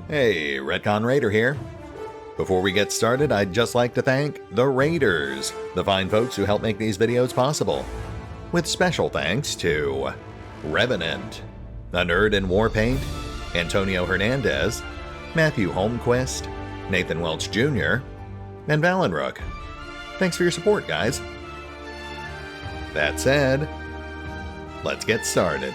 Hey, RetconRaider here. Before we get started, I'd just like to thank the Raiders, the fine folks who help make these videos possible. With special thanks to Revenant, Anerdinwarpaint, Antonio Hernandez, Matthew Holmquist, Nathan Welch Jr., and Valinrook. Thanks for your support, guys. That said, let's get started.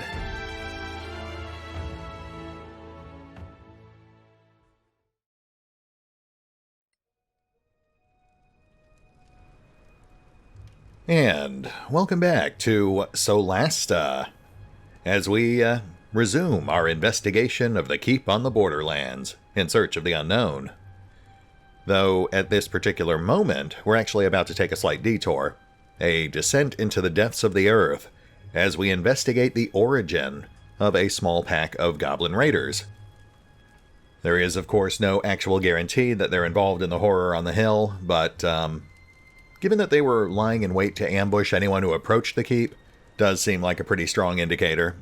And welcome back to Solasta, as we resume our investigation of the keep on the borderlands in search of the unknown. Though at this particular moment, we're actually about to take a slight detour, a descent into the depths of the earth, as we investigate the origin of a small pack of Goblin Raiders. There is, of course, no actual guarantee that they're involved in the horror on the hill, but given that they were lying in wait to ambush anyone who approached the keep, does seem like a pretty strong indicator.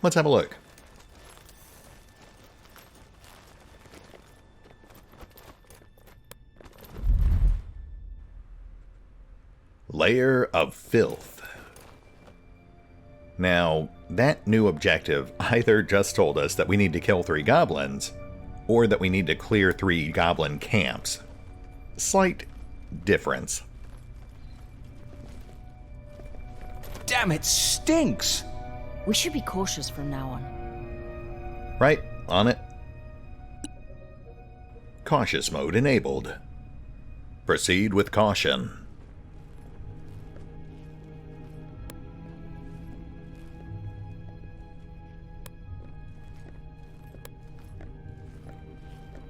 Let's have a look. Layer of Filth. Now, that new objective either just told us that we need to kill 3 goblins, or that we need to clear 3 goblin camps. Slight difference. Damn, it stinks! We should be cautious from now on. Right, on it. Cautious mode enabled. Proceed with caution.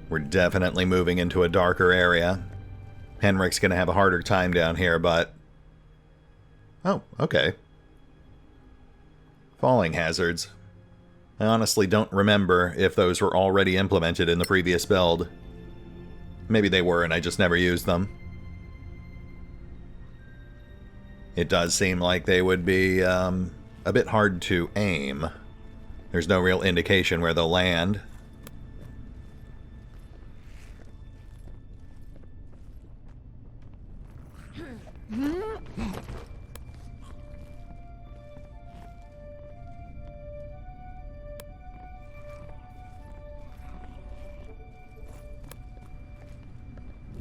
We're definitely moving into a darker area. Henrik's gonna have a harder time down here, but... Oh, okay. Falling hazards. I honestly don't remember if those were already implemented in the previous build. Maybe they were and I just never used them. It does seem like they would be a bit hard to aim. There's no real indication where they'll land.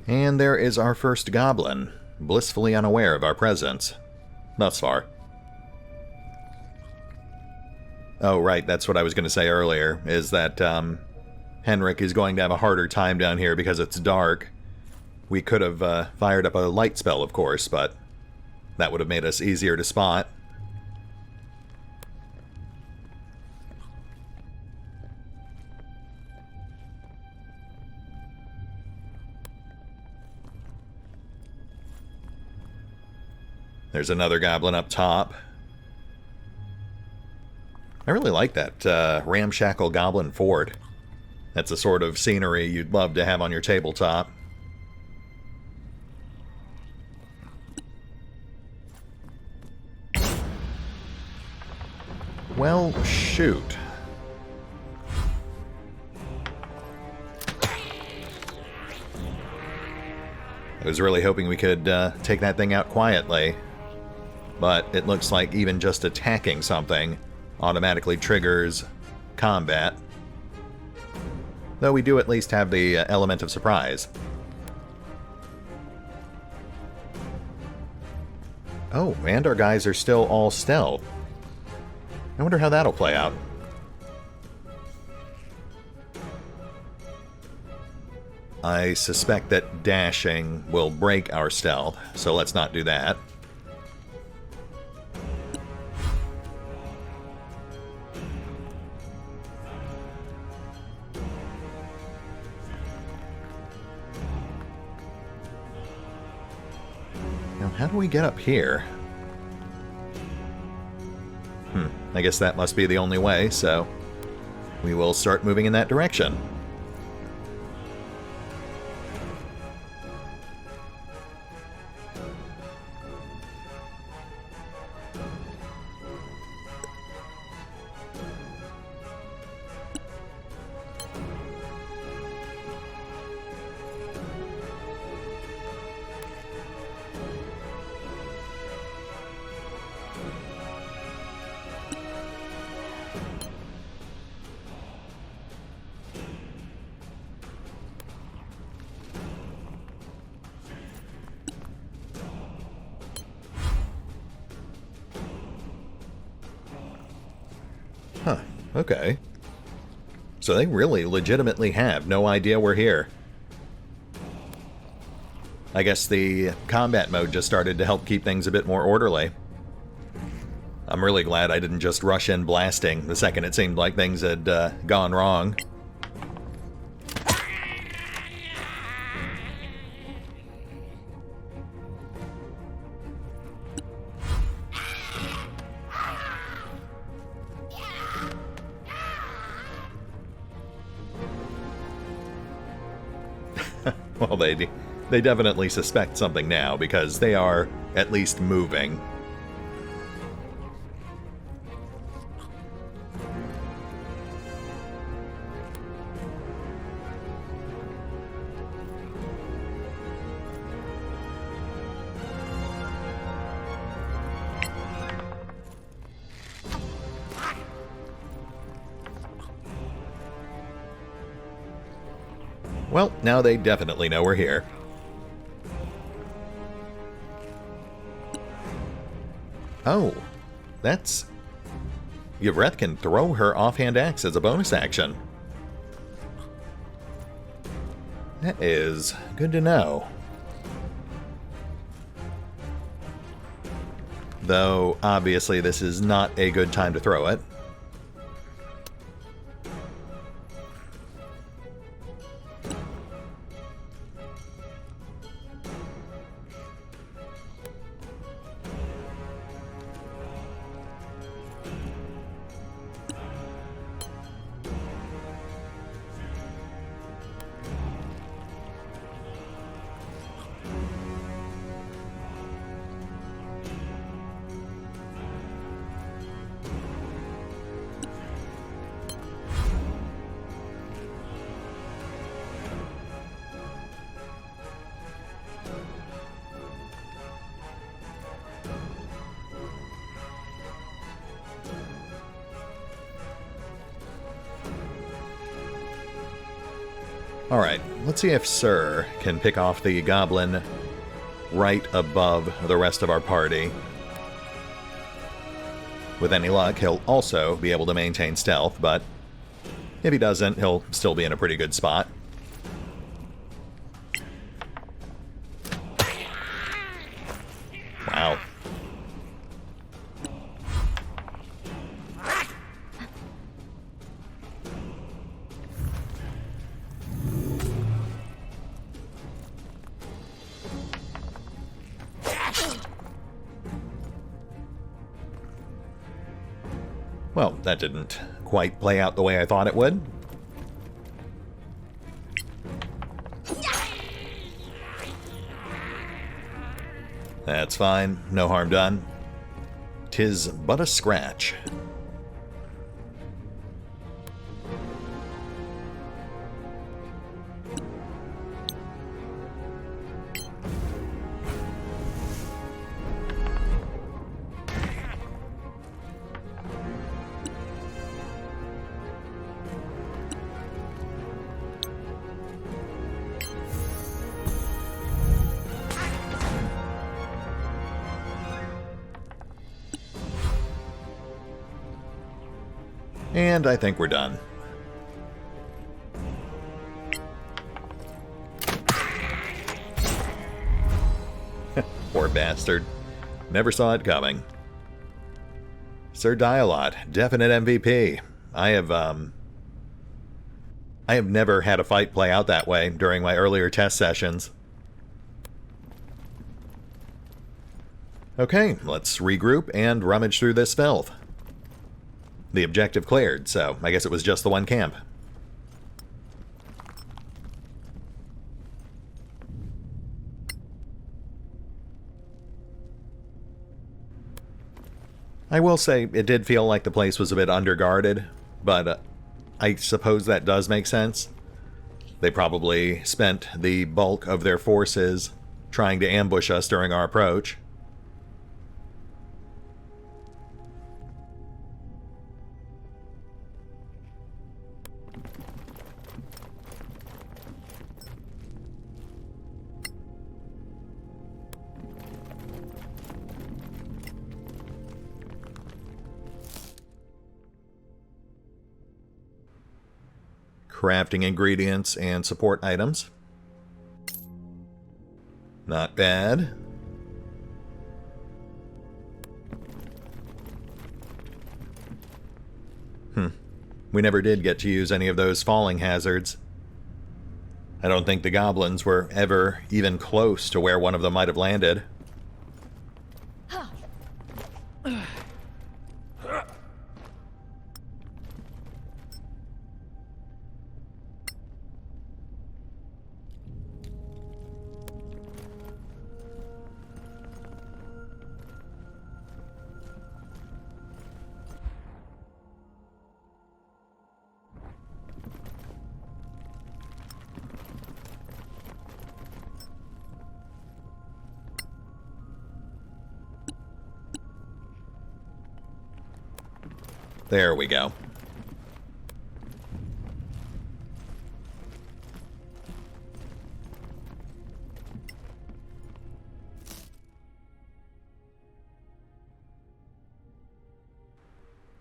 And there is our first goblin, blissfully unaware of our presence. Thus far. Oh, right, that's what I was going to say earlier, is that Henrik is going to have a harder time down here because it's dark. We could have fired up a light spell, of course, but that would have made us easier to spot. There's another goblin up top. I really like that ramshackle goblin fort. That's the sort of scenery you'd love to have on your tabletop. Well, shoot. I was really hoping we could take that thing out quietly. But it looks like even just attacking something automatically triggers combat. Though we do at least have the element of surprise. Oh, and our guys are still all stealth. I wonder how that'll play out. I suspect that dashing will break our stealth, so let's not do that. How do we get up here? I guess that must be the only way, so we will start moving in that direction. Huh, okay. So they really legitimately have no idea we're here. I guess the combat mode just started to help keep things a bit more orderly. I'm really glad I didn't just rush in blasting the second it seemed like things had gone wrong. Well, they definitely suspect something now because they are at least moving. Well, now they definitely know we're here. Oh, that's... Yreth can throw her offhand axe as a bonus action. That is good to know. Though, obviously, this is not a good time to throw it. Alright, let's see if Sir can pick off the goblin right above the rest of our party. With any luck, he'll also be able to maintain stealth, but if he doesn't, he'll still be in a pretty good spot. Wow. Well, that didn't quite play out the way I thought it would. That's fine. No harm done. 'Tis but a scratch. And I think we're done. Poor bastard. Never saw it coming. Sir Dialot, definite MVP. I have never had a fight play out that way during my earlier test sessions. Okay, let's regroup and rummage through this filth. The objective cleared, so I guess it was just the one camp. I will say it did feel like the place was a bit underguarded, but I suppose that does make sense. They probably spent the bulk of their forces trying to ambush us during our approach. crafting ingredients and support items. Not bad. We never did get to use any of those falling hazards. I don't think the goblins were ever even close to where one of them might have landed. There we go.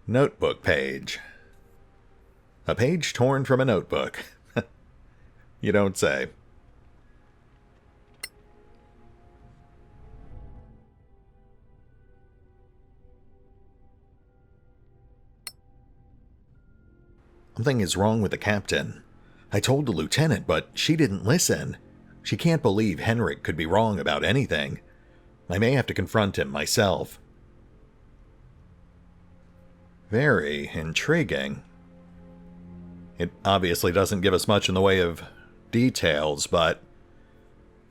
Notebook page. A page torn from a notebook. You don't say. Something is wrong with the captain. I told the lieutenant, but she didn't listen. She can't believe Henrik could be wrong about anything. I may have to confront him myself. Very intriguing. It obviously doesn't give us much in the way of details, but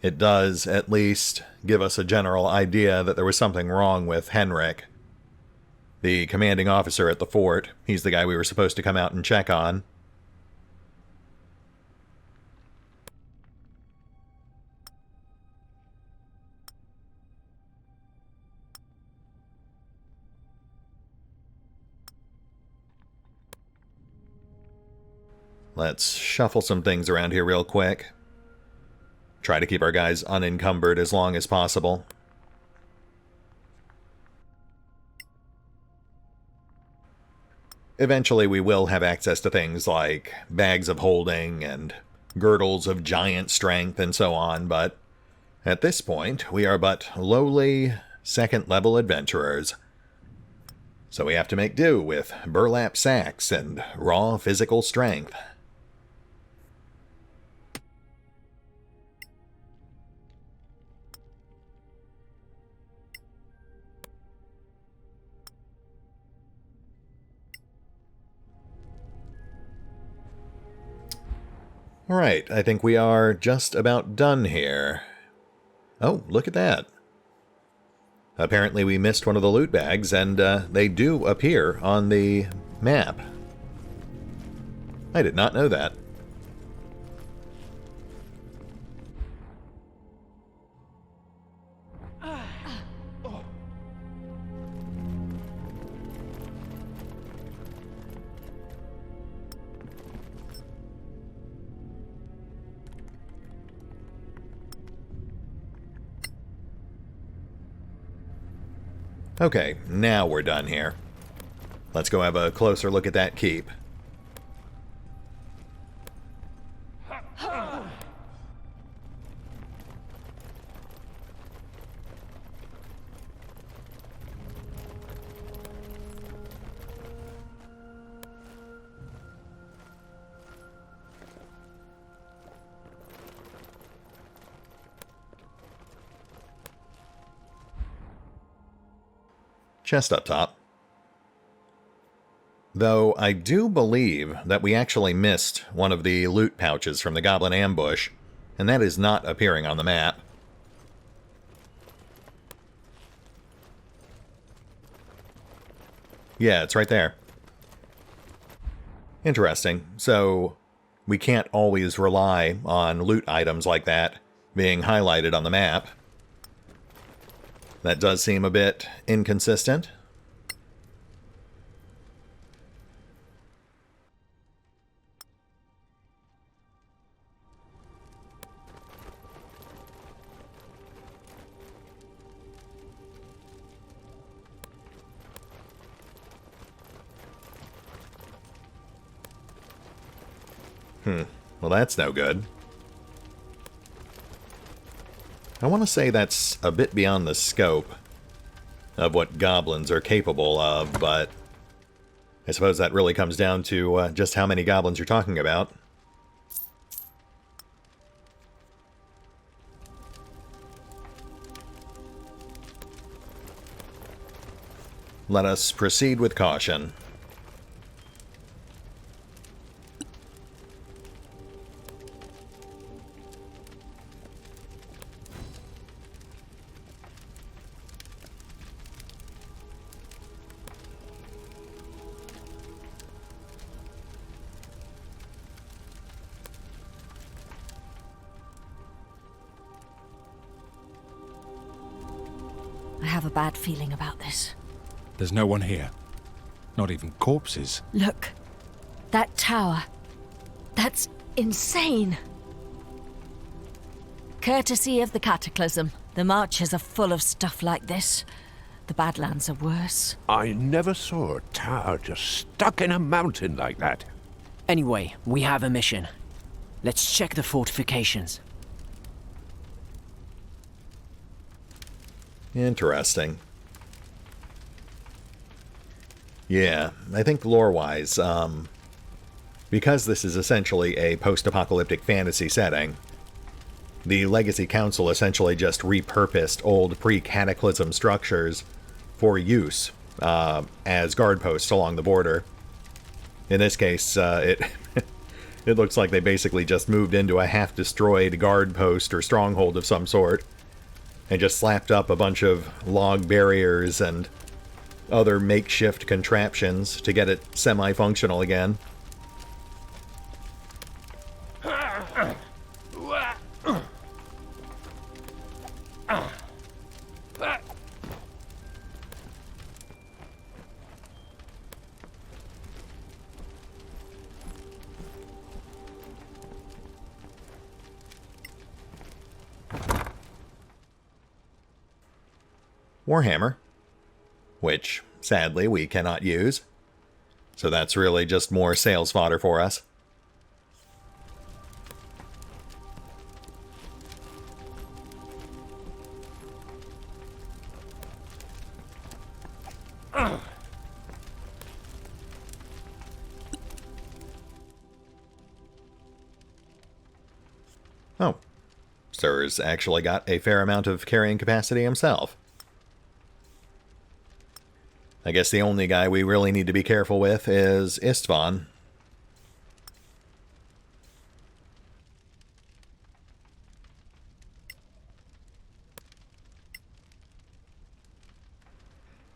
it does at least give us a general idea that there was something wrong with Henrik. The commanding officer at the fort. He's the guy we were supposed to come out and check on. Let's shuffle some things around here real quick. Try to keep our guys unencumbered as long as possible. Eventually we will have access to things like bags of holding and girdles of giant strength and so on, but at this point we are but lowly second-level adventurers. So we have to make do with burlap sacks and raw physical strength. Alright, I think we are just about done here. Oh, look at that. Apparently we missed one of the loot bags, and they do appear on the map. I did not know that. Okay, now we're done here. Let's go have a closer look at that keep. Chest up top. Though I do believe that we actually missed one of the loot pouches from the Goblin ambush, and that is not appearing on the map. Yeah, it's right there. Interesting. So, we can't always rely on loot items like that being highlighted on the map. That does seem a bit inconsistent. Well, that's no good. I want to say that's a bit beyond the scope of what goblins are capable of, but I suppose that really comes down to just how many goblins you're talking about. Let us proceed with caution. I have a bad feeling about this. There's no one here. Not even corpses. Look. That tower. That's insane. Courtesy of the Cataclysm. The Marches are full of stuff like this. The Badlands are worse. I never saw a tower just stuck in a mountain like that. Anyway, we have a mission. Let's check the fortifications. Interesting. Yeah, I think lore-wise, because this is essentially a post-apocalyptic fantasy setting, the Legacy Council essentially just repurposed old pre-cataclysm structures for use as guard posts along the border. In this case, it looks like they basically just moved into a half-destroyed guard post or stronghold of some sort, and just slapped up a bunch of log barriers and other makeshift contraptions to get it semi-functional again. Warhammer, which, sadly, we cannot use. So that's really just more sales fodder for us. Oh, Sir's actually got a fair amount of carrying capacity himself. I guess the only guy we really need to be careful with is Istvan.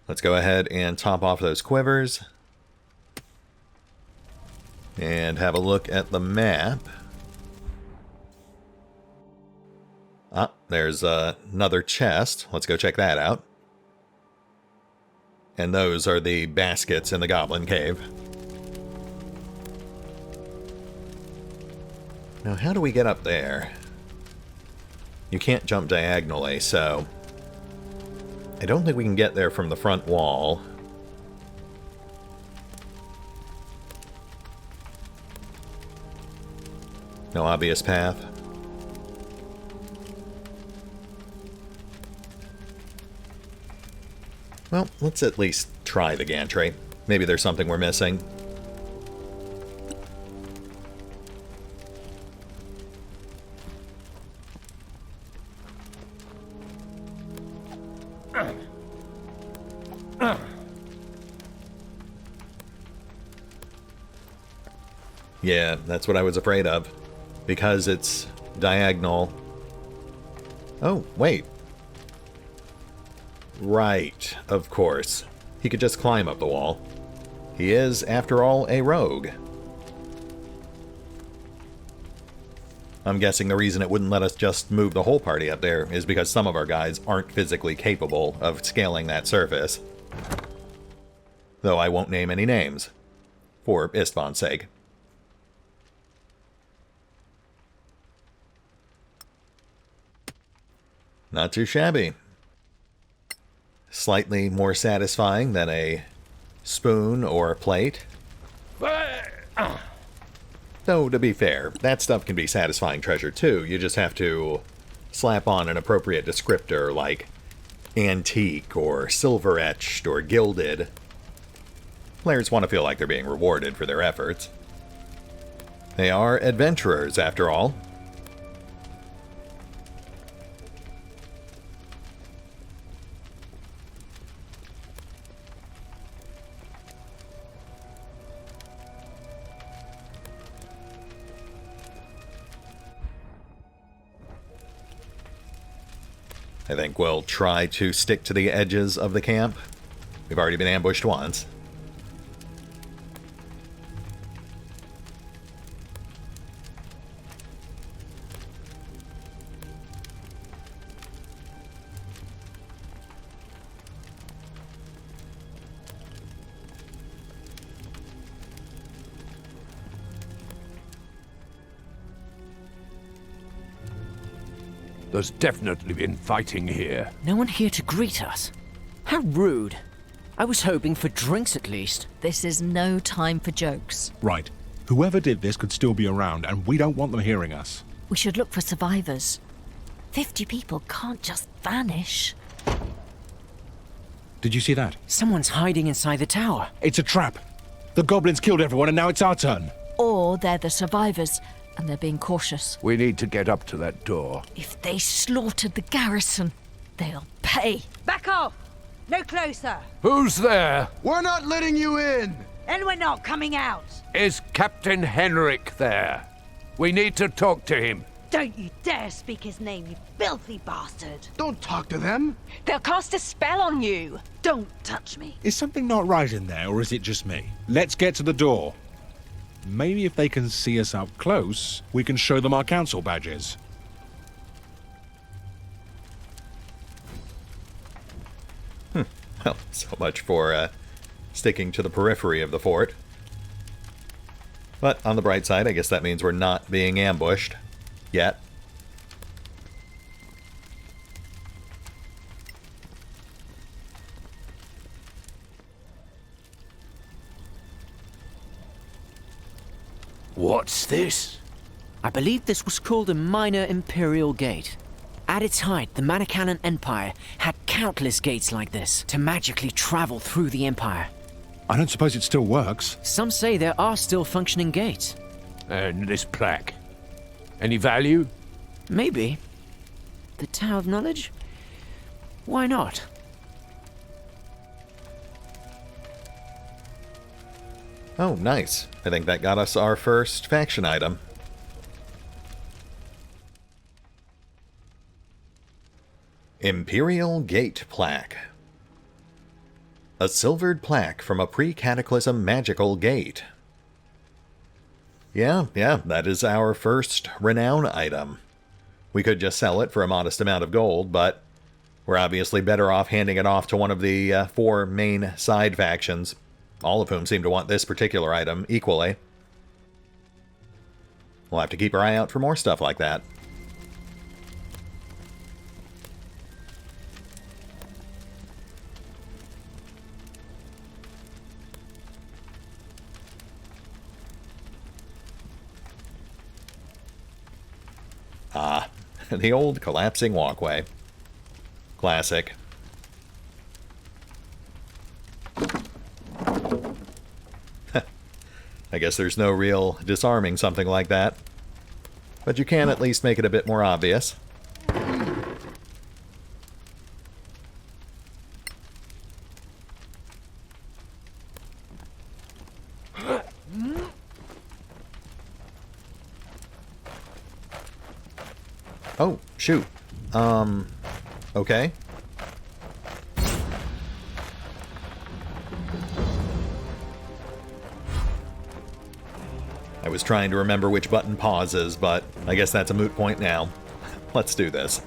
Let's go ahead and top off those quivers. And have a look at the map. Ah, there's another chest. Let's go check that out. And those are the baskets in the Goblin Cave. Now, how do we get up there? You can't jump diagonally, so I don't think we can get there from the front wall. No obvious path. Well, let's at least try the gantry. Maybe there's something we're missing. Yeah, that's what I was afraid of. Because it's diagonal. Oh, wait. Right, of course. He could just climb up the wall. He is, after all, a rogue. I'm guessing the reason it wouldn't let us just move the whole party up there is because some of our guys aren't physically capable of scaling that surface. Though I won't name any names, for Istvan's sake. Not too shabby. Slightly more satisfying than a spoon or a plate. Though, to be fair, that stuff can be satisfying treasure too. You just have to slap on an appropriate descriptor like antique or silver-etched or gilded. Players want to feel like they're being rewarded for their efforts. They are adventurers, after all. I think we'll try to stick to the edges of the camp. We've already been ambushed once. There's definitely been fighting here. No one here to greet us. How rude. I was hoping for drinks at least. This is no time for jokes. Right. Whoever did this could still be around, and we don't want them hearing us. We should look for survivors. 50 people can't just vanish. Did you see that? Someone's hiding inside the tower. It's a trap. The goblins killed everyone, and now it's our turn. Or they're the survivors, and they're being cautious. We need to get up to that door. If they slaughtered the garrison, they'll pay. Back off! No closer! Who's there? We're not letting you in! Then we're not coming out! Is Captain Henrik there? We need to talk to him. Don't you dare speak his name, you filthy bastard! Don't talk to them! They'll cast a spell on you! Don't touch me! Is something not right in there, or is it just me? Let's get to the door. Maybe if they can see us up close, we can show them our council badges. Well, so much for sticking to the periphery of the fort. But on the bright side, I guess that means we're not being ambushed. Yet. What's this? I believe this was called a minor imperial gate. At its height, the Manakanan Empire had countless gates like this to magically travel through the empire. I don't suppose it still works. Some say there are still functioning gates. And this plaque. Any value? Maybe. The Tower of Knowledge? Why not? Oh, nice. I think that got us our first faction item. Imperial Gate Plaque. A silvered plaque from a pre-cataclysm magical gate. Yeah, that is our first renown item. We could just sell it for a modest amount of gold, but we're obviously better off handing it off to one of the 4 main side factions, all of whom seem to want this particular item equally. We'll have to keep our eye out for more stuff like that. Ah, the old collapsing walkway. Classic. I guess there's no real disarming something like that. But you can at least make it a bit more obvious. Oh, shoot. Okay. I was trying to remember which button pauses, but I guess that's a moot point now. Let's do this.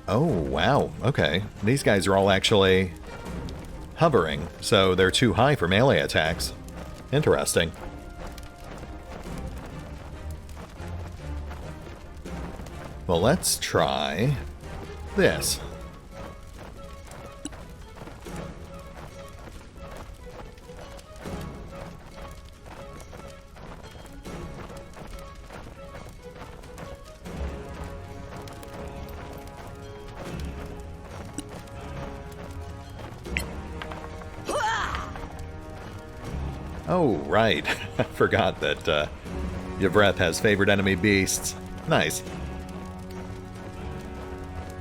Oh, wow. Okay. These guys are all actually hovering, so they're too high for melee attacks. Interesting. Well, let's try this. Oh, right. I forgot that Yvreth has favored enemy beasts. Nice.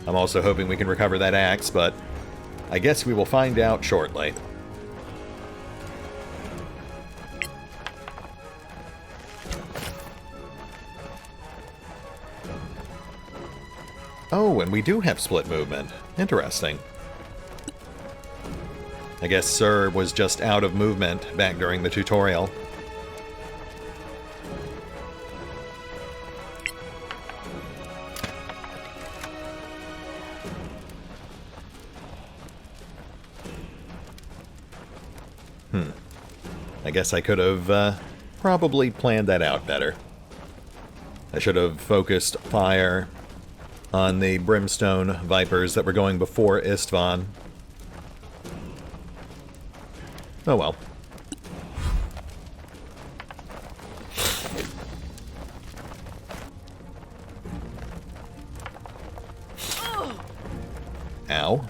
I'm also hoping we can recover that axe, but I guess we will find out shortly. Oh, and we do have split movement. Interesting. I guess Sir was just out of movement back during the tutorial. I guess I could have probably planned that out better. I should have focused fire on the brimstone vipers that were going before Istvan. Oh well. Ow.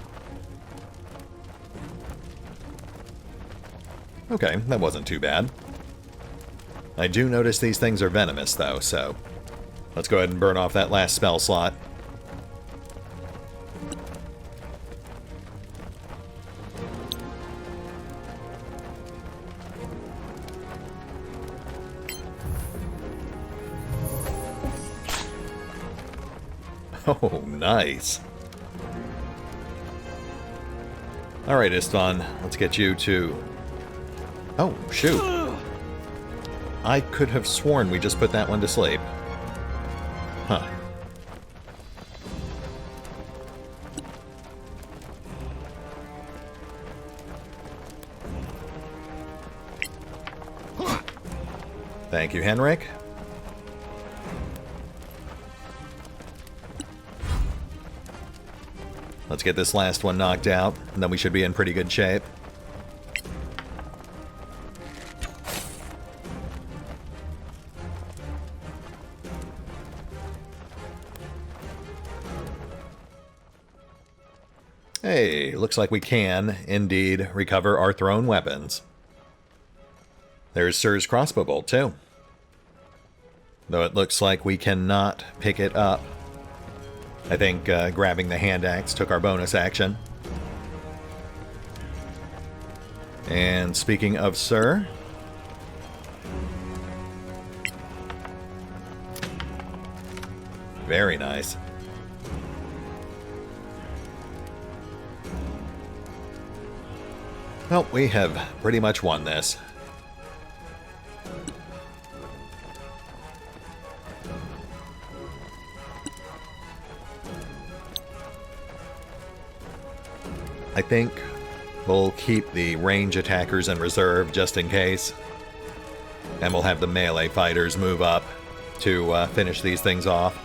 Okay, that wasn't too bad. I do notice these things are venomous, though, so let's go ahead and burn off that last spell slot. Oh, nice. Alright, Istvan, let's get you to... Oh, shoot. I could have sworn we just put that one to sleep. Huh. Thank you, Henrik. Let's get this last one knocked out, and then we should be in pretty good shape. Hey, looks like we can, indeed, recover our thrown weapons. There's Sir's crossbow bolt, too. Though it looks like we cannot pick it up. I think grabbing the hand axe took our bonus action. And speaking of Sir... Very nice. Well, we have pretty much won this. I think we'll keep the range attackers in reserve just in case. And we'll have the melee fighters move up to finish these things off.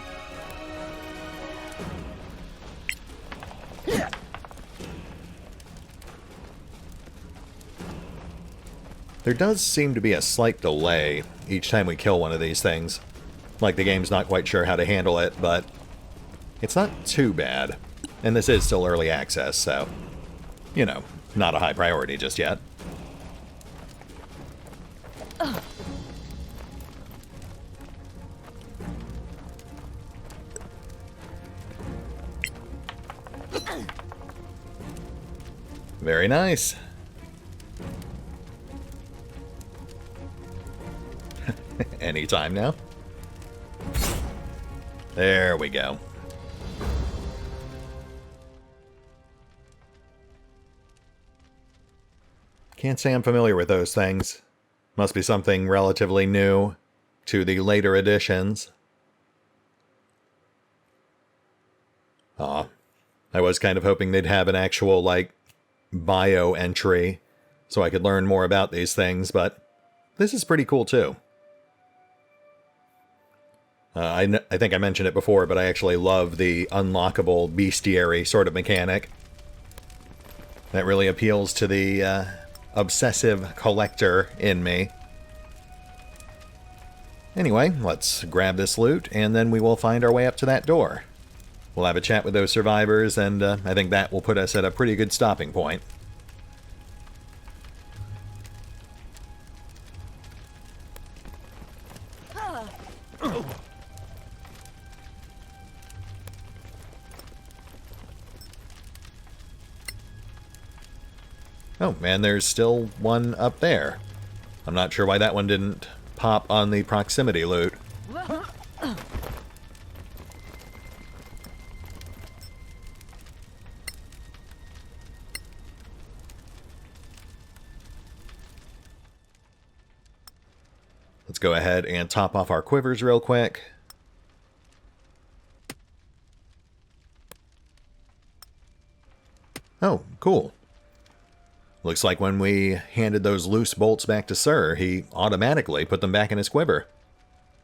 There does seem to be a slight delay each time we kill one of these things. Like the game's not quite sure how to handle it, but it's not too bad. And this is still early access, so, you know, not a high priority just yet. Very nice. Anytime now. There we go. Can't say I'm familiar with those things. Must be something relatively new to the later editions. Aw. I was kind of hoping they'd have an actual, like, bio entry so I could learn more about these things, but this is pretty cool too. I think I mentioned it before, but I actually love the unlockable bestiary sort of mechanic. That really appeals to the obsessive collector in me. Anyway, let's grab this loot, and then we will find our way up to that door. We'll have a chat with those survivors, and I think that will put us at a pretty good stopping point. Oh, and there's still one up there. I'm not sure why that one didn't pop on the proximity loot. Let's go ahead and top off our quivers real quick. Oh, cool. Looks like when we handed those loose bolts back to Sir, he automatically put them back in his quiver.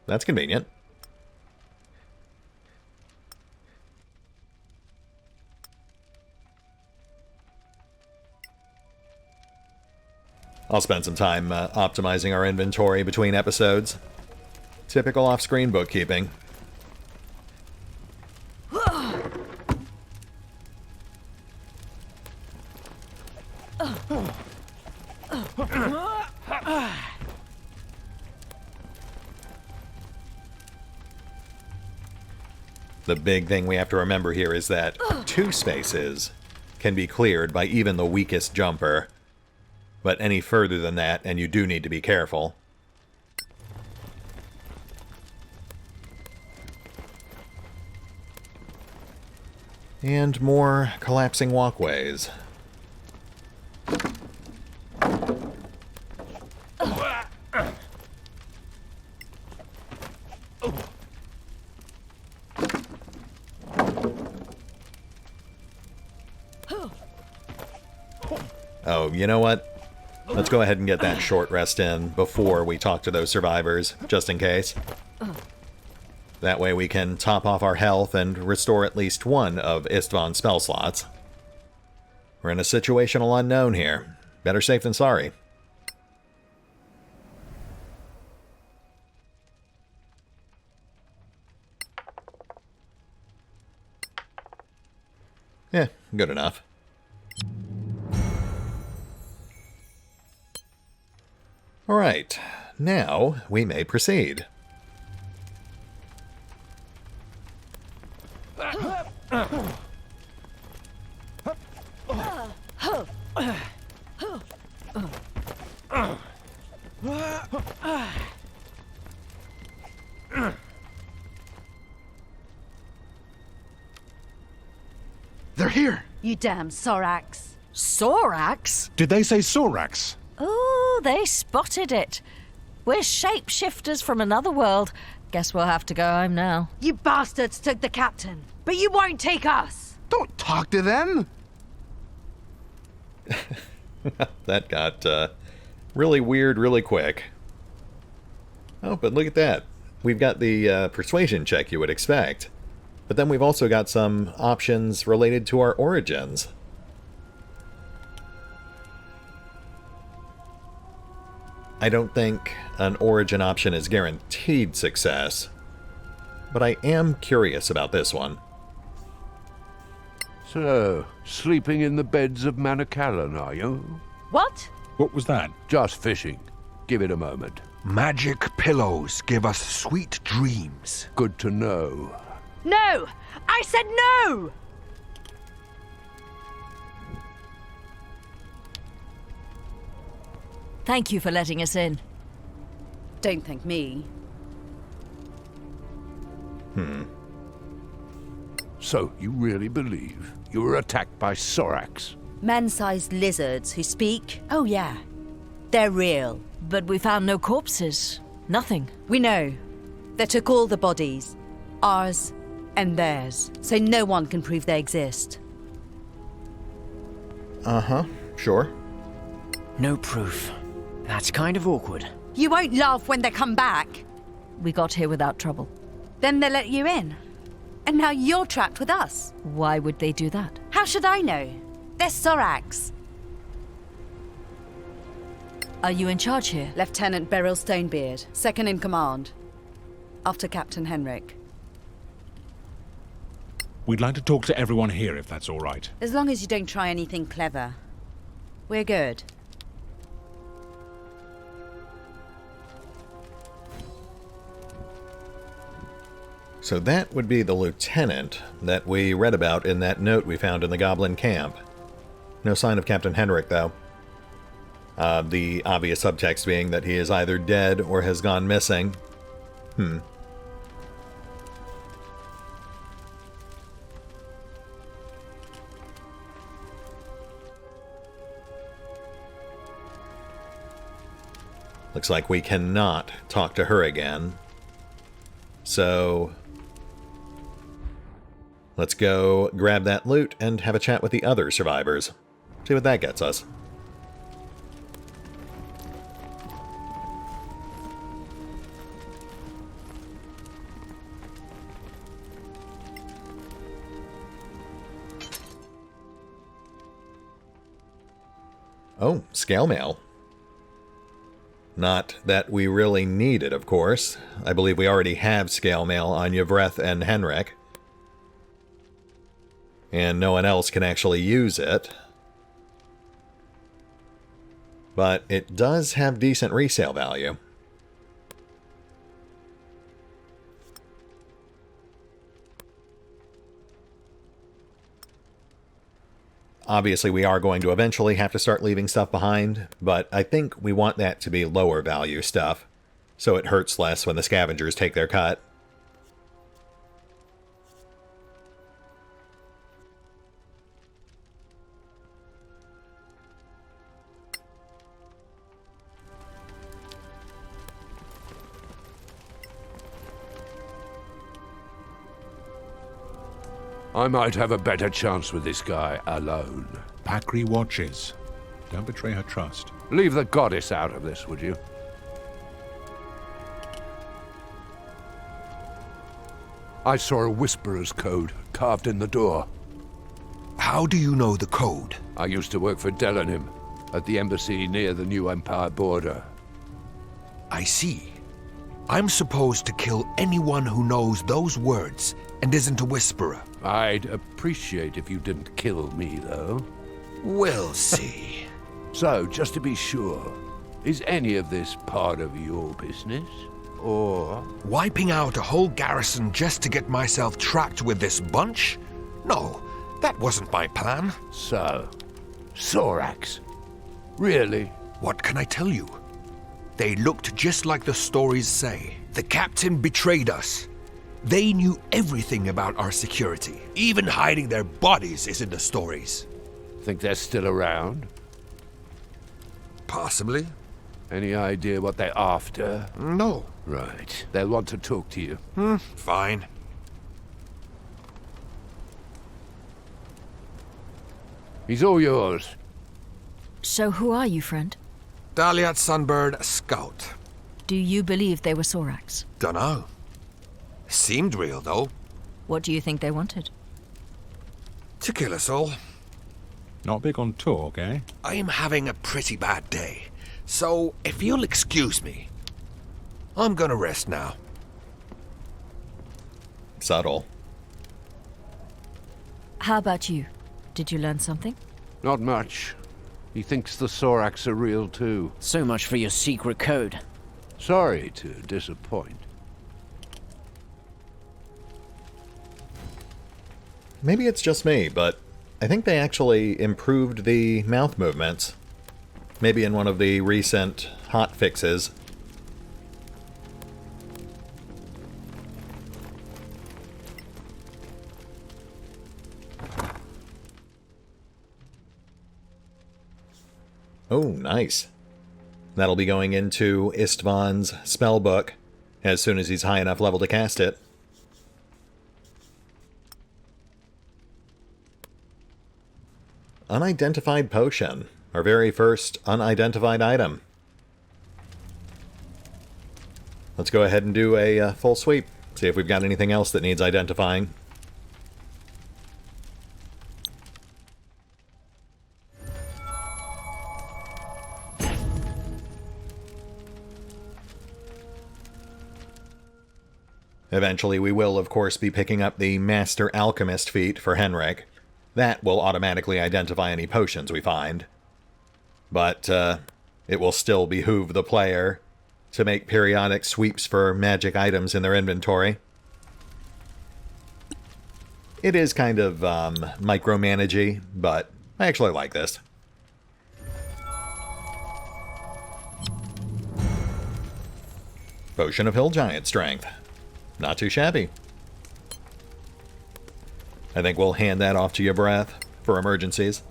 That's convenient. I'll spend some time optimizing our inventory between episodes. Typical off-screen bookkeeping. The big thing we have to remember here is that 2 spaces can be cleared by even the weakest jumper. But any further than that, and you do need to be careful. And more collapsing walkways. Oh, you know what? Let's go ahead and get that short rest in before we talk to those survivors, just in case. That way we can top off our health and restore at least one of Istvon's spell slots. We're in a situational unknown here. Better safe than sorry. Yeah, good enough. All right, now we may proceed. They're here. You damn Sorax. Sorax? Did they say Sorax? Oh, they spotted it. We're shapeshifters from another world. Guess we'll have to go home now. You bastards took the captain, but you won't take us. Don't talk to them. That got really weird really quick. Oh, but look at that. We've got the persuasion check you would expect. But then we've also got some options related to our origins. I don't think an origin option is guaranteed success, but I am curious about this one. So, sleeping in the beds of Manacalon, are you? What? What was that? Just fishing. Give it a moment. Magic pillows give us sweet dreams. Good to know. No! I said no! Thank you for letting us in. Don't thank me. So, you really believe you were attacked by Sorax? Man-sized lizards who speak? Oh yeah. They're real. But we found no corpses. Nothing. We know. They took all the bodies. Ours and theirs. So no one can prove they exist. Uh-huh, sure. No proof. That's kind of awkward. You won't laugh when they come back. We got here without trouble. Then they let you in. And now you're trapped with us. Why would they do that? How should I know? They're Sorax. Are you in charge here? Lieutenant Beryl Stonebeard, second in command. After Captain Henrik. We'd like to talk to everyone here if that's all right. As long as you don't try anything clever. We're good. So that would be the lieutenant that we read about in that note we found in the Goblin camp. No sign of Captain Henrik, though. The obvious subtext being that he is either dead or has gone missing. Looks like we cannot talk to her again. So let's go grab that loot and have a chat with the other survivors. See what that gets us. Oh, scale mail. Not that we really need it, of course. I believe we already have scale mail on Yvreth and Henrik. And no one else can actually use it. But it does have decent resale value. Obviously, we are going to eventually have to start leaving stuff behind, but I think we want that to be lower value stuff, so it hurts less when the scavengers take their cut. I might have a better chance with this guy alone. Pakri watches. Don't betray her trust. Leave the goddess out of this, would you? I saw a Whisperer's code carved in the door. How do you know the code? I used to work for Delanim at the embassy near the new Empire border. I see. I'm supposed to kill anyone who knows those words and isn't a Whisperer. I'd appreciate if you didn't kill me, though. We'll see. So, just to be sure, is any of this part of your business? Or... Wiping out a whole garrison just to get myself tracked with this bunch? No, that wasn't my plan. So, Sorax. Really? What can I tell you? They looked just like the stories say. The captain betrayed us. They knew everything about our security. Even hiding their bodies is in the stories. Think they're still around? Possibly. Any idea what they're after? No. Right. They'll want to talk to you. Fine. He's all yours. So who are you, friend? Daliat Sunbird, Scout. Do you believe they were Sorax? Dunno. Seemed real, though. What do you think they wanted? To kill us all. Not big on talk, eh? I am having a pretty bad day, so if you'll excuse me, I'm gonna rest now. Subtle. How about you? Did you learn something? Not much. He thinks the Sorax are real, too. So much for your secret code. Sorry to disappoint. Maybe it's just me, but I think they actually improved the mouth movements. Maybe in one of the recent hot fixes. Oh, nice. That'll be going into Istvan's spellbook as soon as he's high enough level to cast it. Unidentified Potion, our very first unidentified item. Let's go ahead and do a full sweep, see if we've got anything else that needs identifying. Eventually we will, of course, be picking up the Master Alchemist feat for Henrik. That will automatically identify any potions we find. But it will still behoove the player to make periodic sweeps for magic items in their inventory. It is kind of micromanagey, but I actually like this. Potion of Hill Giant Strength. Not too shabby. I think we'll hand that off to you, Breath, for emergencies.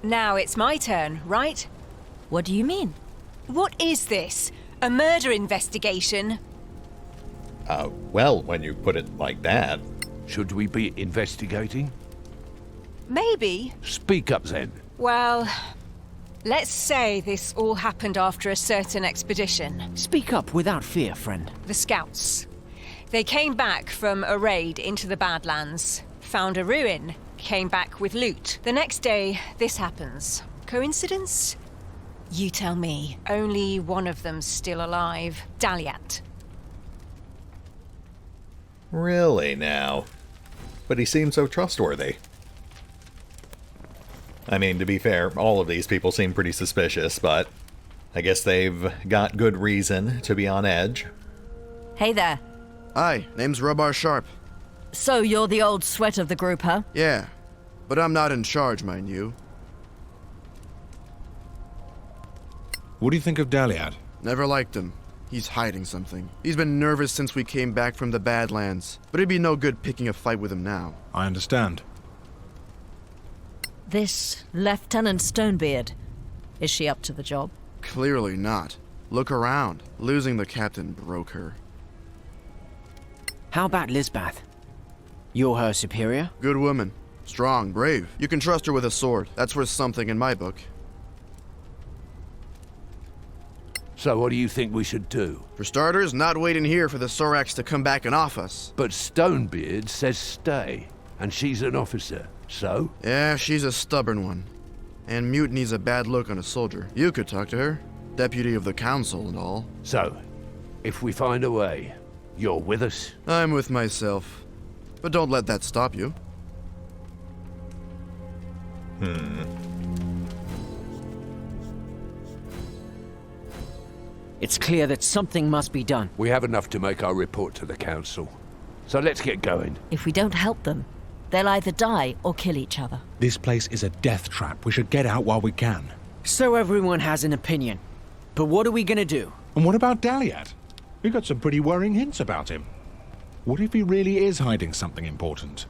Now it's my turn, right? What do you mean? What is this? A murder investigation? Well, when you put it like that. Should we be investigating? Maybe. Speak up then. Well, let's say this all happened after a certain expedition. Speak up without fear, friend. The Scouts. They came back from a raid into the Badlands, found a ruin, came back with loot. The next day, this happens. Coincidence? You tell me. Only one of them's still alive. Daliat. Really now? But he seemed so trustworthy. I mean, to be fair, all of these people seem pretty suspicious, but I guess they've got good reason to be on edge. Hey there. Hi, name's Robar Sharp. So you're the old sweat of the group, huh? Yeah, but I'm not in charge, mind you. What do you think of Daliad? Never liked him. He's hiding something. He's been nervous since we came back from the Badlands, but it'd be no good picking a fight with him now. I understand. This Lieutenant Stonebeard. Is she up to the job? Clearly not. Look around. Losing the captain broke her. How about Lisbeth? You're her superior? Good woman. Strong, brave. You can trust her with a sword. That's worth something in my book. So what do you think we should do? For starters, not waiting here for the Sorax to come back and off us. But Stonebeard says stay, and she's an officer, so? Yeah, she's a stubborn one. And mutiny's a bad look on a soldier. You could talk to her. Deputy of the council and all. So, if we find a way, you're with us? I'm with myself. But don't let that stop you. It's clear that something must be done. We have enough to make our report to the council. So let's get going. If we don't help them, they'll either die or kill each other. This place is a death trap. We should get out while we can. So everyone has an opinion. But what are we gonna do? And what about Daliad? We got some pretty worrying hints about him. What if he really is hiding something important?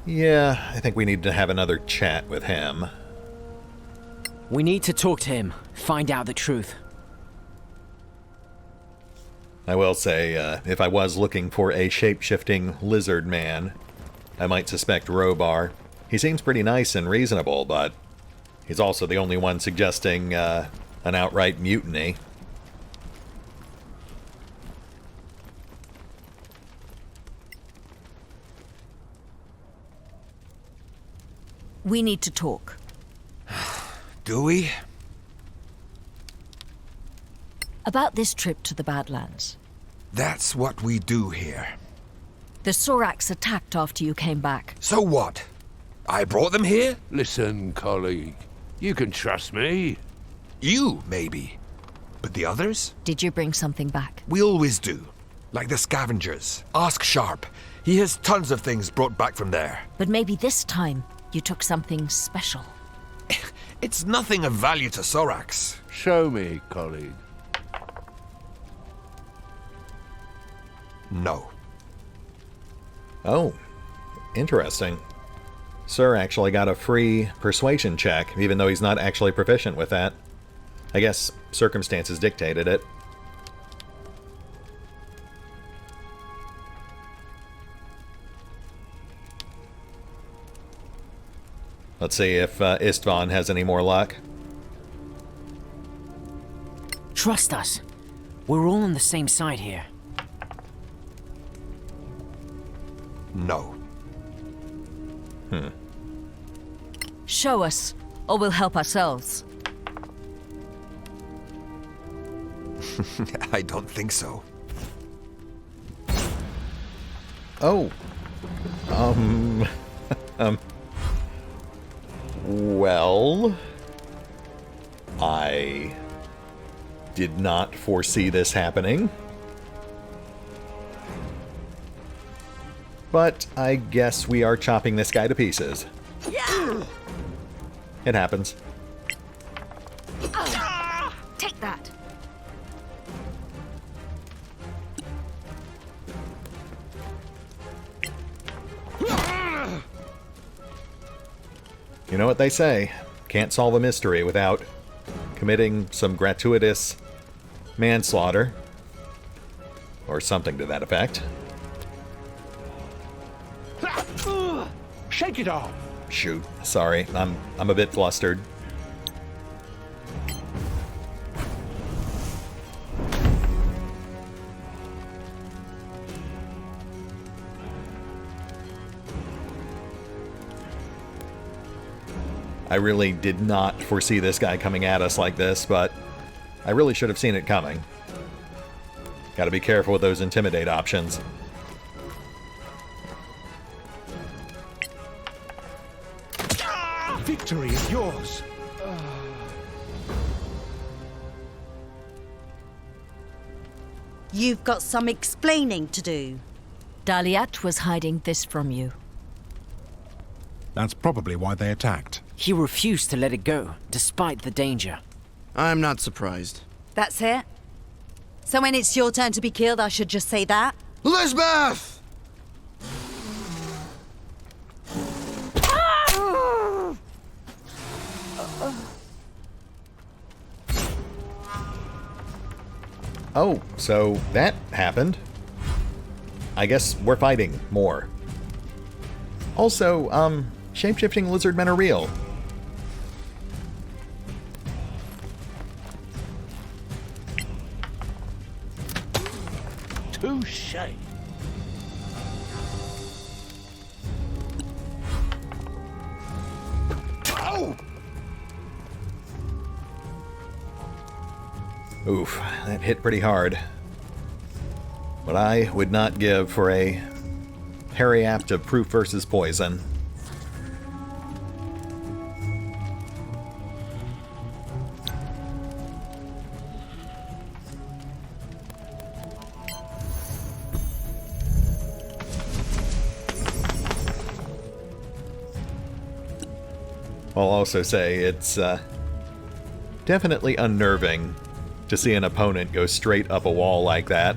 Yeah, I think we need to have another chat with him. We need to talk to him, find out the truth. I will say, if I was looking for a shape-shifting lizard man, I might suspect Robar. He seems pretty nice and reasonable, but he's also the only one suggesting an outright mutiny. We need to talk. Do we? About this trip to the Badlands. That's what we do here. The Sorax attacked after you came back. So what? I brought them here? Listen, colleague. You can trust me. You, maybe. But the others? Did you bring something back? We always do. Like the scavengers. Ask Sharp. He has tons of things brought back from there. But maybe this time you took something special. It's nothing of value to Sorax. Show me, colleague. No. Oh, interesting. Sir actually got a free persuasion check, even though he's not actually proficient with that. I guess circumstances dictated it. Let's see if Istvan has any more luck. Trust us. We're all on the same side here. No. Show us, or we'll help ourselves. I don't think so. Oh. Well, I did not foresee this happening. But I guess we are chopping this guy to pieces. It happens. Take that. You know what they say, can't solve a mystery without committing some gratuitous manslaughter. Or something to that effect. Shake it off! Shoot, sorry, I'm a bit flustered. I really did not foresee this guy coming at us like this, but I really should have seen it coming. Gotta be careful with those intimidate options. Victory is yours! You've got some explaining to do. Daliat was hiding this from you. That's probably why they attacked. He refused to let it go, despite the danger. I'm not surprised. That's it? So when it's your turn to be killed, I should just say that? Lisbeth! Oh, so that happened. I guess we're fighting more. Also, shapeshifting lizard men are real. Touche. Oh! Oof, that hit pretty hard. What I would not give for a periapt of proof versus poison. I'll also say it's definitely unnerving to see an opponent go straight up a wall like that.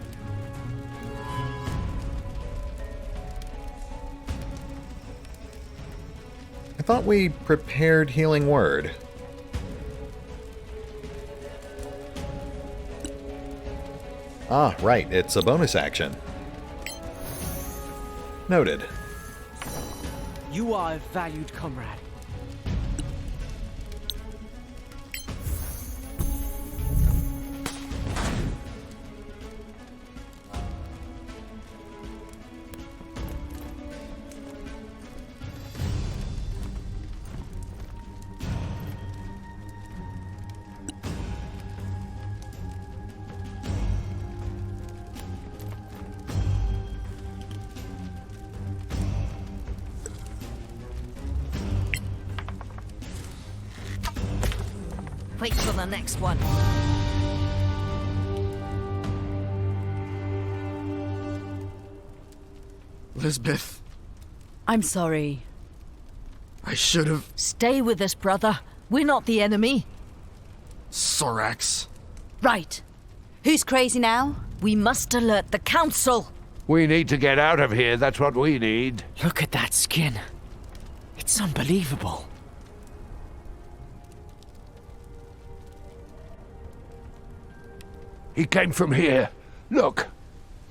I thought we prepared Healing Word. Ah, right, it's a bonus action. Noted. You are a valued comrade. Wait till the next one. Lisbeth, I'm sorry. I should have... Stay with us, brother. We're not the enemy. Sorax. Right. Who's crazy now? We must alert the council. We need to get out of here, that's what we need. Look at that skin. It's unbelievable. He came from here. Look,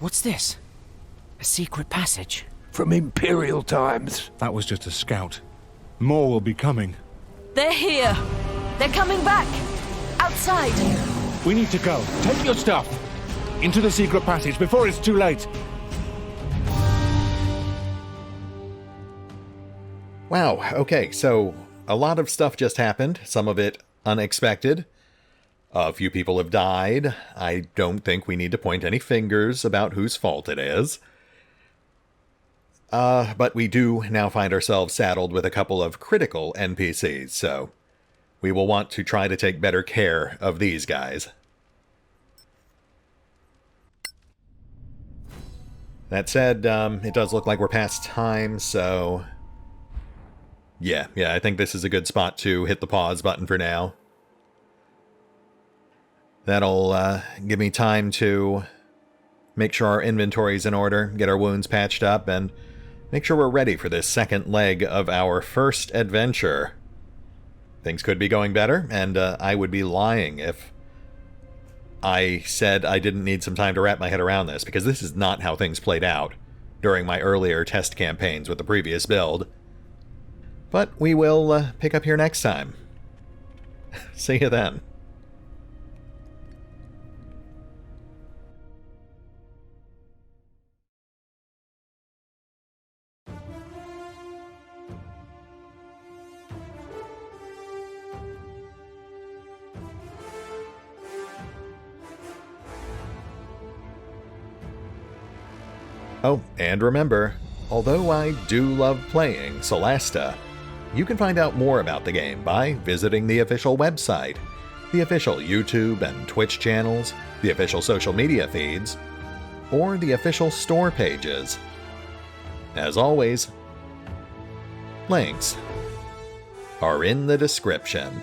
What's this? A secret passage? from Imperial times. That was just a scout. More will be coming. They're here. They're coming back. Outside. We need to go. Take your stuff. Into the secret passage before it's too late. Wow, okay, so a lot of stuff just happened, some of it unexpected. A few people have died. I don't think we need to point any fingers about whose fault it is. But we do now find ourselves saddled with a couple of critical NPCs, so we will want to try to take better care of these guys. That said, it does look like we're past time, so... Yeah, I think this is a good spot to hit the pause button for now. That'll give me time to make sure our inventory's in order, get our wounds patched up, and make sure we're ready for this second leg of our first adventure. Things could be going better, and I would be lying if I said I didn't need some time to wrap my head around this, because this is not how things played out during my earlier test campaigns with the previous build. But we will pick up here next time. See you then. Oh, and remember, although I do love playing Solasta, you can find out more about the game by visiting the official website, the official YouTube and Twitch channels, the official social media feeds, or the official store pages. As always, links are in the description.